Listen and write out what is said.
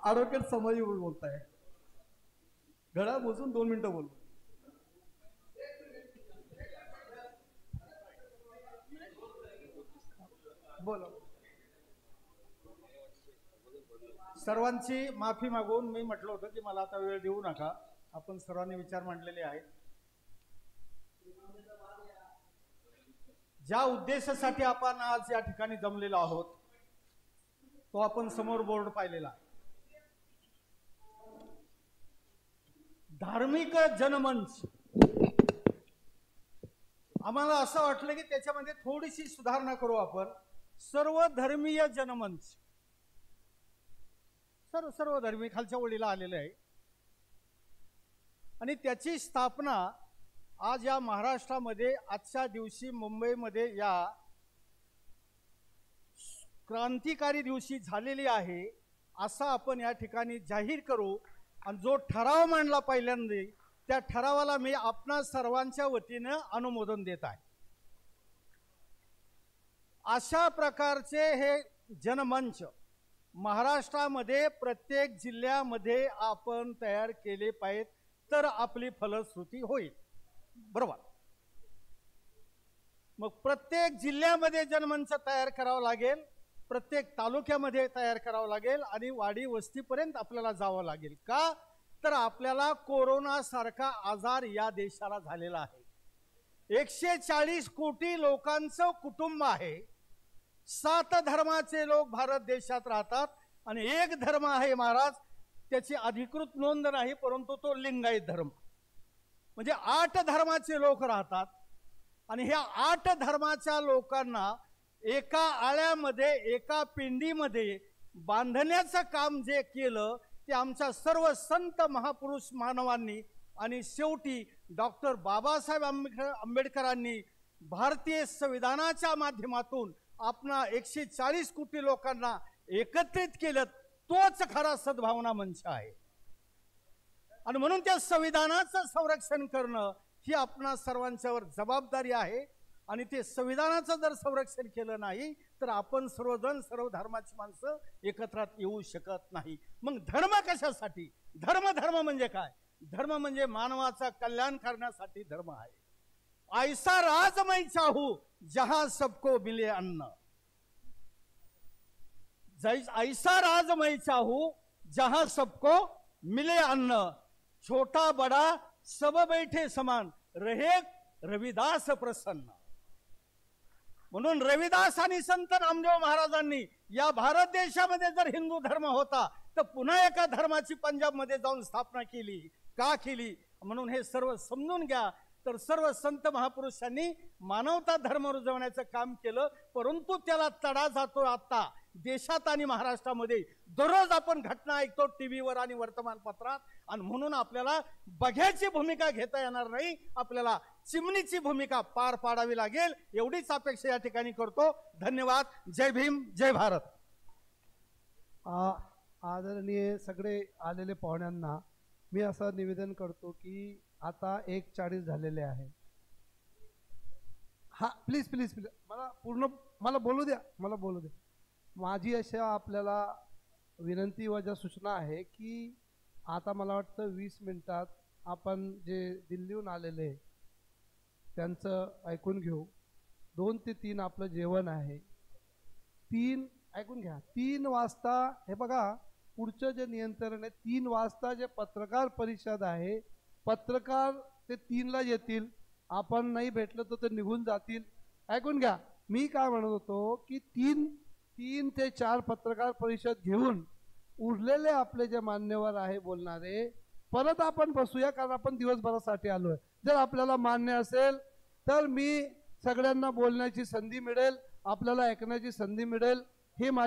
Advocate समाजी बोलताय. घड्याळ मोजून 2 मिनिटं बोल. बोला. सर्वांची माफी मागून मी म्हटलं होतं की मला आता वेळ देऊ नका. आपण सर्वांनी विचार मांडलेले आहेत. ज्या उद्देशासाठी आपण आज या ठिकाणी जमलेलो आहोत तो आपण समोर बोर्ड पाहिलेला आहे. धार्मिक जनमंच. आम्हाला असं वाटलं की त्याच्यामध्ये थोडीशी सुधारणा करू आपण. सर्व धर्मीय जनमंच, सर्व धर्मी खालच्या ओळीला आलेलं आहे आणि त्याची स्थापना आज या महाराष्ट्रामध्ये आजच्या दिवशी मुंबईमध्ये या क्रांतिकारी दिवशी झालेली आहे असं आपण या ठिकाणी जाहीर करू. आणि जो ठराव मांडला पहिल्यांदा त्या ठरावाला मी आपणा सर्वांच्या वतीनं अनुमोदन देत आहे. अशा प्रकारचे हे जनमंच महाराष्ट्रामध्ये प्रत्येक जिल्ह्यामध्ये आपण तयार केले पाहिजेत तर आपली फलश्रुती होईल. बरोबर. मग प्रत्येक जिल्ह्यामध्ये जनमंच तयार करावं लागेल, प्रत्येक तालुक्यामध्ये तयार करावं लागेल आणि वाडी वस्तीपर्यंत आपल्याला जावं लागेल. का तर आपल्याला कोरोना सारखा आजार या देशाला झालेला आहे. 140 कोटी लोकांचं कुटुंब आहे. 7 धर्माचे लोक भारत देशात राहतात आणि एक धर्म आहे महाराज, त्याची अधिकृत नोंद नाही परंतु तो लिंगायत धर्म. म्हणजे 8 धर्माचे लोक राहतात आणि ह्या 8 धर्माच्या लोकांना एका आळ्यामध्ये एका पिंडीमध्ये बांधण्याचं काम जे केलं ते आमच्या सर्व संत महापुरुष मानवांनी आणि शेवटी डॉक्टर बाबासाहेब आंबेडकरांनी भारतीय संविधानाच्या माध्यमातून आपणा 140 कोटी लोकांना एकत्रित केलं. तोच खरा सद्भावना मंच आहे आणि म्हणून त्या संविधानाचं संरक्षण करणं ही आपणा सर्वांच्यावर जबाबदारी आहे. आणि ते संविधानाचं जर संरक्षण केलं नाही तर आपण सर्वजण सर्व धर्माची माणसं एकत्रात येऊ शकत नाही. मग धर्म कशासाठी? धर्म म्हणजे काय? धर्म म्हणजे मानवाचा कल्याण करण्यासाठी धर्म आहे. ऐसा राज मैं चाहूं जहां सबको मिले अन्न. ऐसा राज मैं चाहूं जहां सबको मिले अन्न. छोटा बड़ा सब बैठे समान रहे रविदास प्रसन्न. म्हणून रविदास आणि संत नामदेव महाराजांनी या भारत देशामध्ये जर हिंदू धर्म होता तर पुन्हा एका धर्माची पंजाबमध्ये जाऊन स्थापना केली. का केली? म्हणून हे सर्व समजून घ्या. तर सर्व संत महापुरुषांनी मानवता धर्म रुजवण्याचं काम केलं परंतु त्याला तडा जातो. आता देशात आणि महाराष्ट्रामध्ये दररोज आपण घटना ऐकतो टीव्हीवर आणि वर्तमानपत्रात आणि म्हणून आपल्याला बघ्याची भूमिका घेता येणार नाही. आपल्याला चिमणीची भूमिका पार पाडावी लागेल एवढीच अपेक्षा या ठिकाणी करतो. धन्यवाद. जय भीम, जय भारत. आदरणीय सगळे आलेले पाहुण्यांना मी असं निवेदन करतो की आता 1:40 झालेले आहे. हा प्लीज प्लीज प्लीज मला बोलू द्या. माझी अशा आपल्याला विनंती व ज्या सूचना आहे की आता मला वाटतं 20 मिनिटात आपण जे दिल्लीहून आलेले त्यांचं ऐकून घेऊ. 2 ते 3 आपलं जेवण आहे. 3 ऐकून घ्या. 3 वाजता हे बघा पुढचं जे नियंत्रण आहे 3 वाजता जे पत्रकार परिषद आहे पत्रकार ते 3ला येतील. आपण नाही भेटलं तर ते निघून जातील. ऐकून घ्या. मी काय म्हणत होतो की 3 ते 4 पत्रकार परिषद घेऊन उरलेले आपले जे मान्यवर आहे बोलणारे परत आपण बसूया कारण आपण दिवसभरासाठी आलोय. जर आपल्याला मान्य असेल तर मी सगळ्यांना बोलण्याची संधी मिळेल, आपल्याला ऐकण्याची संधी मिळेल. हे